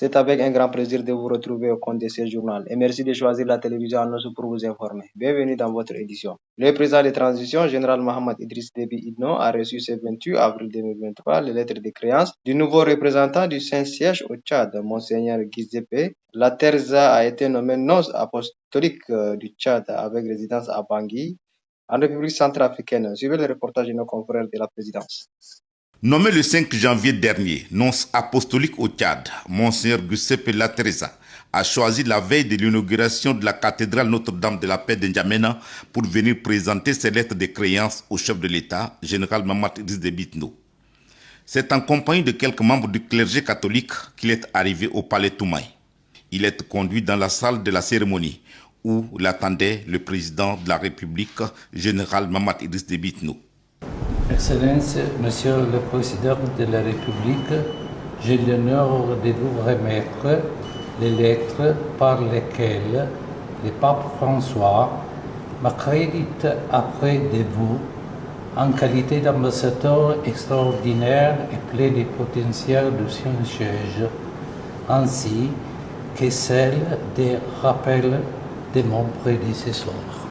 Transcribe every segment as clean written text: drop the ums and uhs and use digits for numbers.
c'est avec un grand plaisir de vous retrouver au compte de ce journal et merci de choisir la télévision Annonce pour vous informer. Bienvenue dans votre édition. Le président de transition, général Mohamed Idriss Déby Itno, a reçu ce 28 avril 2023 les lettres de créance du nouveau représentant du Saint-Siège au Tchad, Monseigneur Giuseppe Laterza a été nommé nonce apostolique du Tchad avec résidence à Bangui, en République centrafricaine. Suivez le reportage de nos confrères de la présidence. Nommé le 5 janvier dernier, nonce apostolique au Tchad, Monseigneur Giuseppe Laterza a choisi la veille de l'inauguration de la cathédrale Notre-Dame de la Paix d'Njamena pour venir présenter ses lettres de créance au chef de l'État, général Mohamed Idriss Déby Itno. C'est en compagnie de quelques membres du clergé catholique qu'il est arrivé au palais Toumaï. Il est conduit dans la salle de la cérémonie où l'attendait le président de la République, général Mohamed Idriss Déby Itno. Excellence, Monsieur le Président de la République, j'ai l'honneur de vous remettre les lettres par lesquelles le pape François m'accrédite auprès de vous en qualité d'ambassadeur extraordinaire et plein de potentiel du Saint-Siège, ainsi que celle des rappels de mon prédécesseur.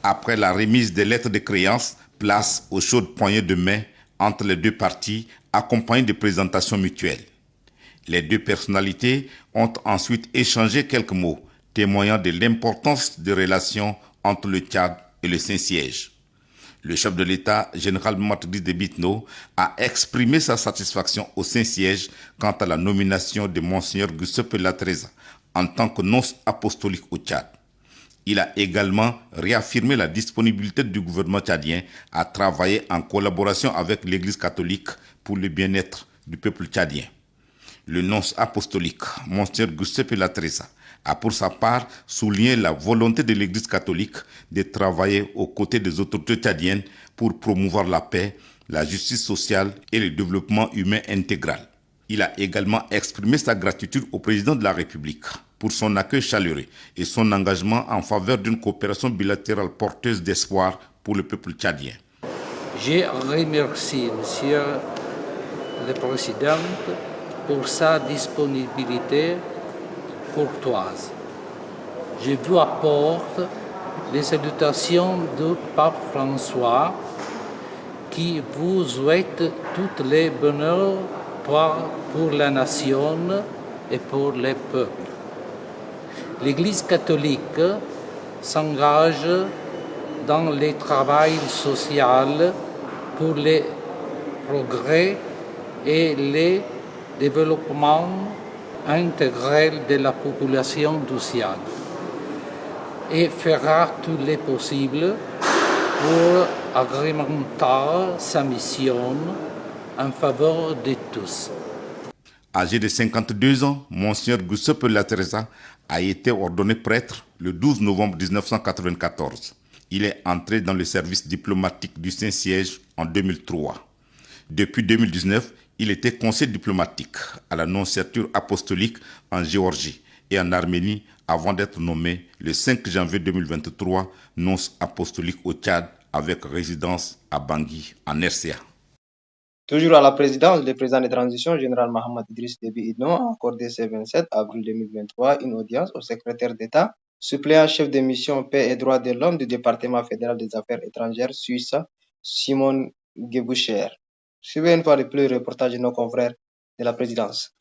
Après la remise des lettres de créance, place aux chaudes poignées de main entre les deux parties, accompagnées de présentations mutuelles. Les deux personnalités ont ensuite échangé quelques mots, témoignant de l'importance des relations entre le Tchad et le Saint-Siège. Le chef de l'État, général Mohamed Idriss Déby Itno, a exprimé sa satisfaction au Saint-Siège quant à la nomination de Monseigneur Giuseppe Laterza en tant que nonce apostolique au Tchad. Il a également réaffirmé la disponibilité du gouvernement tchadien à travailler en collaboration avec l'Église catholique pour le bien-être du peuple tchadien. Le nonce apostolique, Monseigneur Giuseppe Laterza, a pour sa part souligné la volonté de l'Église catholique de travailler aux côtés des autorités tchadiennes pour promouvoir la paix, la justice sociale et le développement humain intégral. Il a également exprimé sa gratitude au président de la République pour son accueil chaleureux et son engagement en faveur d'une coopération bilatérale porteuse d'espoir pour le peuple tchadien. Je remercie Monsieur le Président pour sa disponibilité courtoise. Je vous apporte les salutations du pape François qui vous souhaite tous les bonheurs pour la nation et pour les peuples. L'Église catholique s'engage dans le travail social pour le progrès et le développement intégral de la population du Tchad et fera tout le possible pour agrémenter sa mission en faveur de tous. Âgé de 52 ans, Monseigneur Giuseppe Laterza a été ordonné prêtre le 12 novembre 1994. Il est entré dans le service diplomatique du Saint-Siège en 2003. Depuis 2019, il était conseiller diplomatique à la nonciature apostolique en Géorgie et en Arménie avant d'être nommé le 5 janvier 2023 nonce apostolique au Tchad avec résidence à Bangui en RCA. Toujours à la présidence, le président de transition, général Mohamed Idriss Déby Itno, a accordé ce 27 avril 2023 une audience au secrétaire d'État, suppléant chef de mission paix et droits de l'homme du département fédéral des affaires étrangères suisse, Simon Geboucher. Suivez une fois de plus le reportage de nos confrères de la présidence.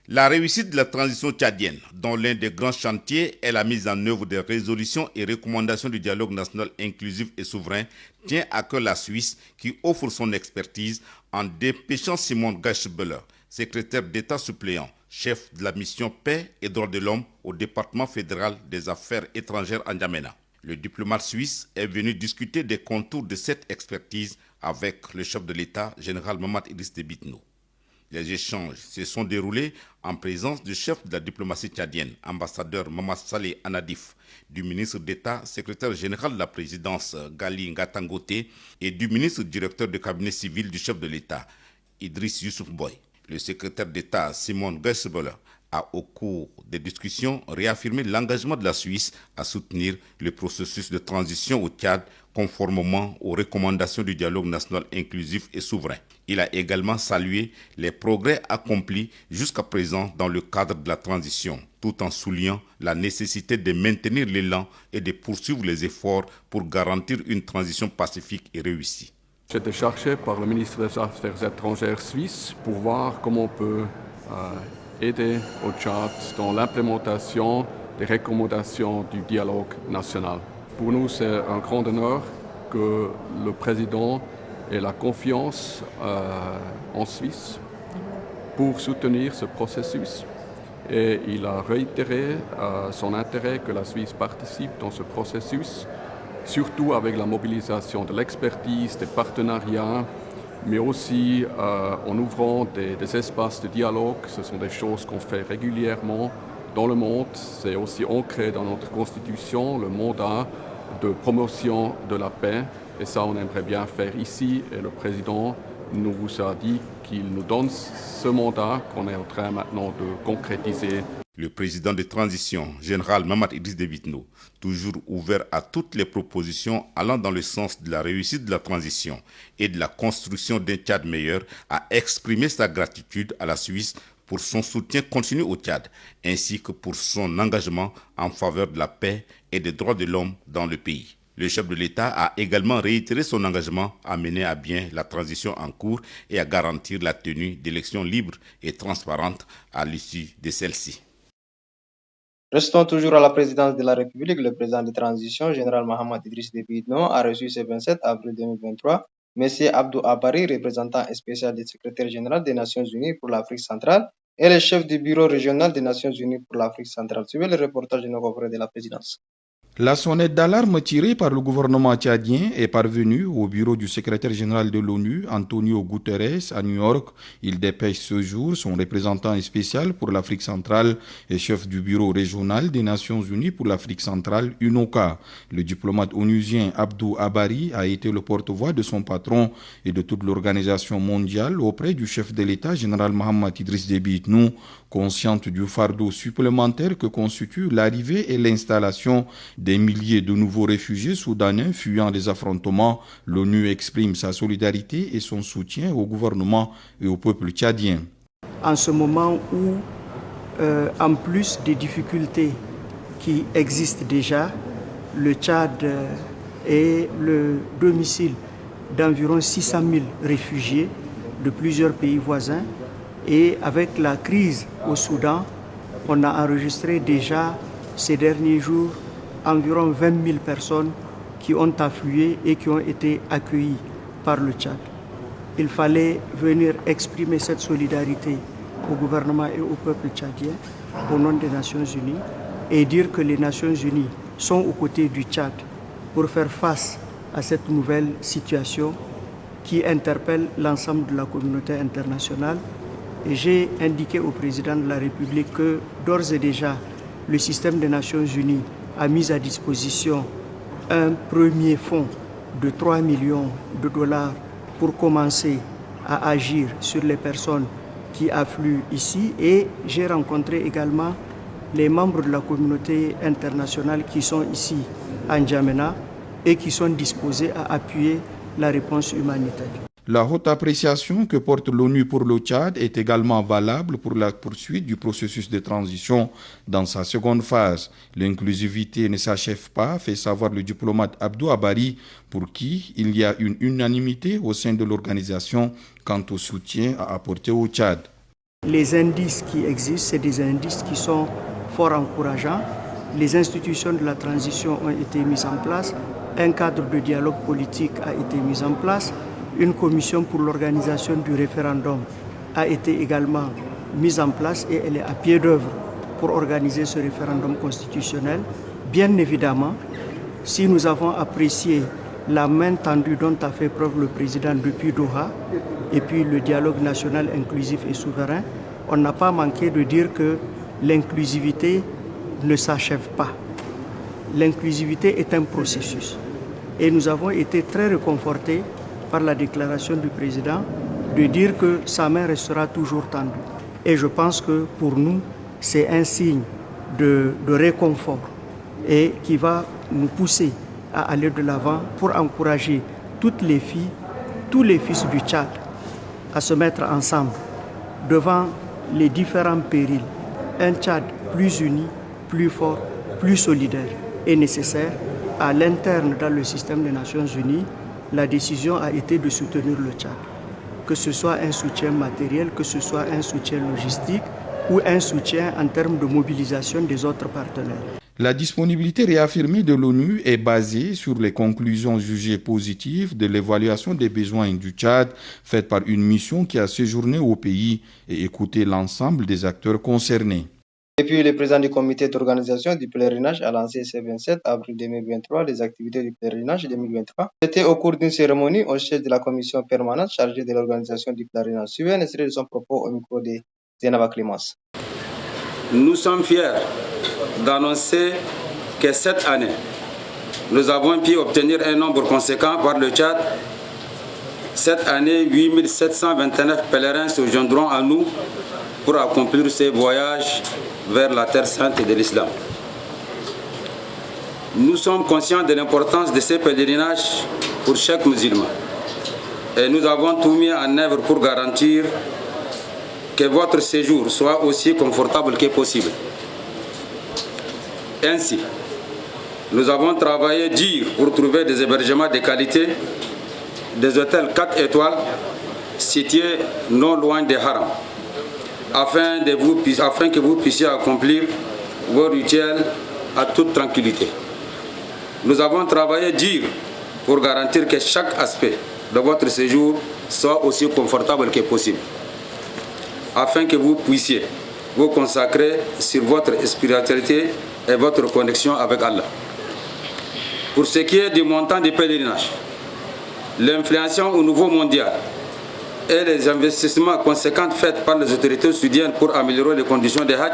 La réussite de la transition tchadienne, dont l'un des grands chantiers est la mise en œuvre des résolutions et recommandations du dialogue national inclusif et souverain, tient à cœur la Suisse qui offre son expertise en dépêchant Simon Geisbeler, secrétaire d'État suppléant, chef de la mission paix et droits de l'homme au département fédéral des affaires étrangères en N'Djamena. Le diplomate suisse est venu discuter des contours de cette expertise avec le chef de l'État, général Mohamed Idriss Déby Itno. Les échanges se sont déroulés en présence du chef de la diplomatie tchadienne, ambassadeur Mamadou Saleh Anadif, du ministre d'État, secrétaire général de la présidence Gali Ngatangote et du ministre directeur du cabinet civil du chef de l'État, Idriss Youssouf Boy. Le secrétaire d'État Simon Geisbeler a, au cours des discussions, réaffirmé l'engagement de la Suisse à soutenir le processus de transition au Tchad conformément aux recommandations du dialogue national inclusif et souverain. Il a également salué les progrès accomplis jusqu'à présent dans le cadre de la transition, tout en soulignant la nécessité de maintenir l'élan et de poursuivre les efforts pour garantir une transition pacifique et réussie. J'ai été chargé par le ministre des Affaires étrangères suisse pour voir comment on peut aider au Tchad dans l'implémentation des recommandations du dialogue national. Pour nous, c'est un grand honneur que le président ait la confiance en Suisse pour soutenir ce processus. Et il a réitéré son intérêt que la Suisse participe dans ce processus, surtout avec la mobilisation de l'expertise, des partenariats, mais aussi en ouvrant des espaces de dialogue. Ce sont des choses qu'on fait régulièrement dans le monde. C'est aussi ancré dans notre constitution, le mandat de promotion de la paix. Et ça, on aimerait bien faire ici. Et le président nous a dit qu'il nous donne ce mandat qu'on est en train maintenant de concrétiser. Le président de transition, général Mahamat Idriss Déby Itno, toujours ouvert à toutes les propositions allant dans le sens de la réussite de la transition et de la construction d'un Tchad meilleur, a exprimé sa gratitude à la Suisse pour son soutien continu au Tchad, ainsi que pour son engagement en faveur de la paix et des droits de l'homme dans le pays. Le chef de l'État a également réitéré son engagement à mener à bien la transition en cours et à garantir la tenue d'élections libres et transparentes à l'issue de celle-ci. Restons toujours à la présidence de la République. Le président de transition, général Mahamat Idriss Déby Itno, a reçu ce 27 avril 2023 M. Abdou Abari, représentant spécial du secrétaire général des Nations Unies pour l'Afrique centrale, et le chef du bureau régional des Nations Unies pour l'Afrique centrale. Suivez le reportage de nos confrères de la présidence. La sonnette d'alarme tirée par le gouvernement tchadien est parvenue au bureau du secrétaire général de l'ONU, Antonio Guterres, à New York. Il dépêche ce jour son représentant spécial pour l'Afrique centrale et chef du bureau régional des Nations Unies pour l'Afrique centrale, UNOCA. Le diplomate onusien Abdou Abari a été le porte-voix de son patron et de toute l'organisation mondiale auprès du chef de l'État, général Mahamat Idriss Déby Itno, consciente du fardeau supplémentaire que constitue l'arrivée et l'installation des milliers de nouveaux réfugiés soudanais fuyant les affrontements. L'ONU exprime sa solidarité et son soutien au gouvernement et au peuple tchadien. En ce moment où, en plus des difficultés qui existent déjà, le Tchad est le domicile d'environ 600 000 réfugiés de plusieurs pays voisins. Et avec la crise au Soudan, on a enregistré déjà ces derniers jours environ 20 000 personnes qui ont afflué et qui ont été accueillies par le Tchad. Il fallait venir exprimer cette solidarité au gouvernement et au peuple tchadien au nom des Nations Unies et dire que les Nations Unies sont aux côtés du Tchad pour faire face à cette nouvelle situation qui interpelle l'ensemble de la communauté internationale. Et j'ai indiqué au président de la République que d'ores et déjà, le système des Nations Unies a mis à disposition un premier fonds de 3 millions de dollars pour commencer à agir sur les personnes qui affluent ici. Et j'ai rencontré également les membres de la communauté internationale qui sont ici à N'Djamena et qui sont disposés à appuyer la réponse humanitaire. La haute appréciation que porte l'ONU pour le Tchad est également valable pour la poursuite du processus de transition dans sa seconde phase. L'inclusivité ne s'achève pas, fait savoir le diplomate Abdou Abari, pour qui il y a une unanimité au sein de l'organisation quant au soutien à apporter au Tchad. Les indices qui existent, c'est des indices qui sont fort encourageants. Les institutions de la transition ont été mises en place, un cadre de dialogue politique a été mis en place. Une commission pour l'organisation du référendum a été également mise en place et elle est à pied d'œuvre pour organiser ce référendum constitutionnel. Bien évidemment, si nous avons apprécié la main tendue dont a fait preuve le président depuis Doha et puis le dialogue national inclusif et souverain, on n'a pas manqué de dire que l'inclusivité ne s'achève pas. L'inclusivité est un processus et nous avons été très réconfortés par la déclaration du président de dire que sa main restera toujours tendue. Et je pense que pour nous, c'est un signe de réconfort et qui va nous pousser à aller de l'avant pour encourager toutes les filles, tous les fils du Tchad à se mettre ensemble devant les différents périls. Un Tchad plus uni, plus fort, plus solidaire est nécessaire. À l'interne, dans le système des Nations Unies, la décision a été de soutenir le Tchad. Que ce soit un soutien matériel, que ce soit un soutien logistique ou un soutien en termes de mobilisation des autres partenaires. La disponibilité réaffirmée de l'ONU est basée sur les conclusions jugées positives de l'évaluation des besoins du Tchad faite par une mission qui a séjourné au pays et écouté l'ensemble des acteurs concernés. Et puis, le président du comité d'organisation du pèlerinage a lancé ce 27 avril 2023 les activités du pèlerinage 2023. C'était au cours d'une cérémonie au siège de la commission permanente chargée de l'organisation du pèlerinage. Suivez un extrait de son propos au micro de Zainaba Clémence. Nous sommes fiers d'annoncer que cette année, nous avons pu obtenir un nombre conséquent par le Tchad. Cette année, 8729 pèlerins se joindront à nous pour accomplir ces voyages vers la Terre Sainte de l'Islam. Nous sommes conscients de l'importance de ces pèlerinages pour chaque musulman. Et nous avons tout mis en œuvre pour garantir que votre séjour soit aussi confortable que possible. Ainsi, nous avons travaillé dur pour trouver des hébergements de qualité, des hôtels 4 étoiles situés non loin des harams, afin que vous puissiez accomplir vos rituels à toute tranquillité. Nous avons travaillé dur pour garantir que chaque aspect de votre séjour soit aussi confortable que possible, afin que vous puissiez vous consacrer sur votre spiritualité et votre connexion avec Allah. Pour ce qui est du montant des pèlerinages, l'inflation au niveau mondial et les investissements conséquents faits par les autorités soudiennes pour améliorer les conditions des Hajj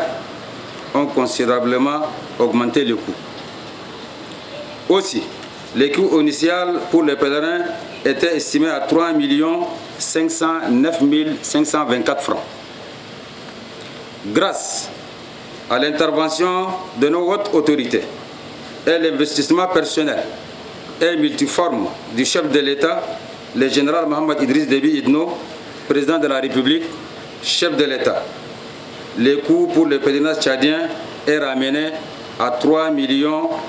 ont considérablement augmenté le coût. Aussi, le coût initial pour les pèlerins était estimé à 3 509 524 francs. Grâce à l'intervention de nos hautes autorités et l'investissement personnel et multiforme du chef de l'État, le général Mohamed Idriss Déby Itno, président de la République, chef de l'État, le coût pour le pèlerinage tchadien est ramené à 3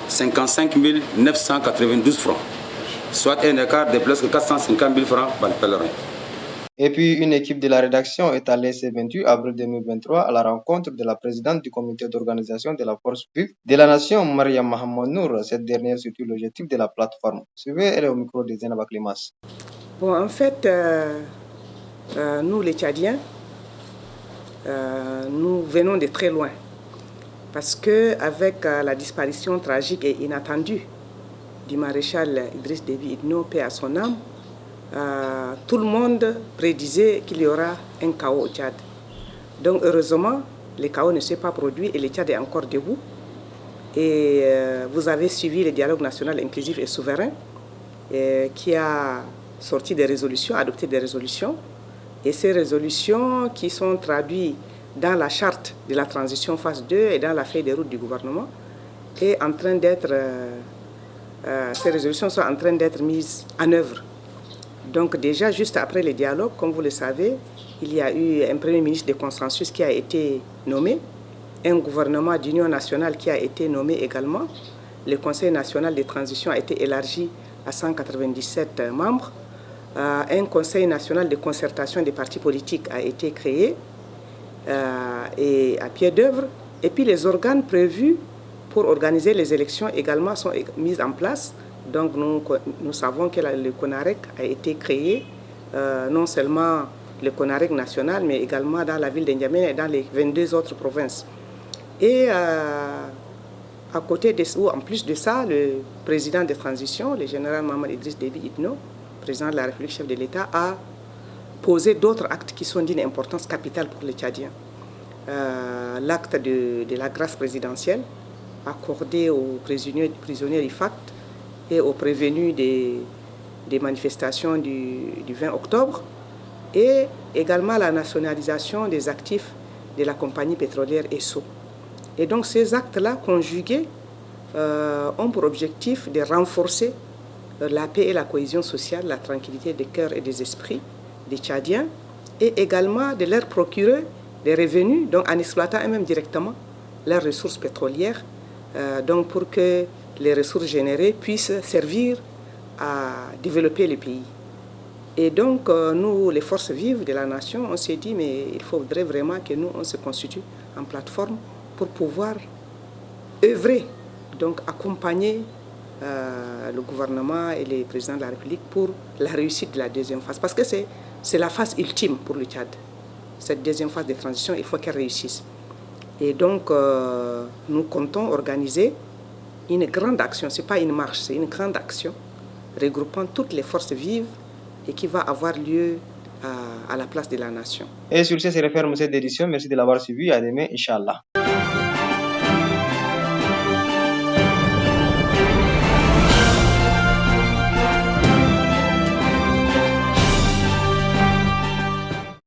55 992 francs, soit un écart de presque 450 000 francs par le pèlerin. Et puis, une équipe de la rédaction est allée ce 28 avril 2023 à la rencontre de la présidente du comité d'organisation de la force vive de la nation, Mariam Mohamed Nour. Cette dernière surtout l'objectif de la plateforme. Suivez, elle est au micro de Zainaba Clémence. Bon, en fait, nous les Tchadiens, nous venons de très loin. Parce qu'avec la disparition tragique et inattendue du maréchal Idriss Déby Itno, paix à son âme, tout le monde prédisait qu'il y aura un chaos au Tchad. Donc heureusement, le chaos ne s'est pas produit et le Tchad est encore debout. Et vous avez suivi le dialogue national inclusif et souverain qui a sorti des résolutions, adopté des résolutions. Et ces résolutions qui sont traduites dans la charte de la transition phase 2 et dans la feuille de route du gouvernement est en train d'être, ces résolutions sont en train d'être mises en œuvre. Donc déjà, juste après le dialogue, comme vous le savez, il y a eu un premier ministre de consensus qui a été nommé, un gouvernement d'union nationale qui a été nommé également, le Conseil national de transition a été élargi à 197 membres, un Conseil national de concertation des partis politiques a été créé et à pied d'œuvre, et puis les organes prévus pour organiser les élections également sont mis en place. Donc nous savons que le CONAREC a été créé, non seulement le CONAREC national, mais également dans la ville de N'Djamena et dans les 22 autres provinces. Et à côté de ça, en plus de ça, le président de transition, le général Mohamed Idriss Déby Itno, président de la République, chef de l'État, a posé d'autres actes qui sont d'une importance capitale pour les Tchadiens. L'acte de la grâce présidentielle accordé aux prisonniers IFACT et aux prévenus des manifestations du 20 octobre, et également la nationalisation des actifs de la compagnie pétrolière Esso. Et donc ces actes-là conjugués ont pour objectif de renforcer la paix et la cohésion sociale, la tranquillité des cœurs et des esprits des Tchadiens, et également de leur procurer des revenus, donc en exploitant eux-mêmes directement leurs ressources pétrolières, donc pour que les ressources générées puissent servir à développer le pays. Et donc, nous, les forces vives de la nation, on s'est dit, mais il faudrait vraiment que nous, on se constitue en plateforme pour pouvoir œuvrer, donc accompagner le gouvernement et les présidents de la République pour la réussite de la deuxième phase. Parce que c'est la phase ultime pour le Tchad. Cette deuxième phase de transition, il faut qu'elle réussisse. Et donc, nous comptons organiser une grande action, ce n'est pas une marche, c'est une grande action regroupant toutes les forces vives et qui va avoir lieu à la place de la nation. Et sur ce, se referme cette édition. Merci de l'avoir suivi. À demain, Inch'Allah.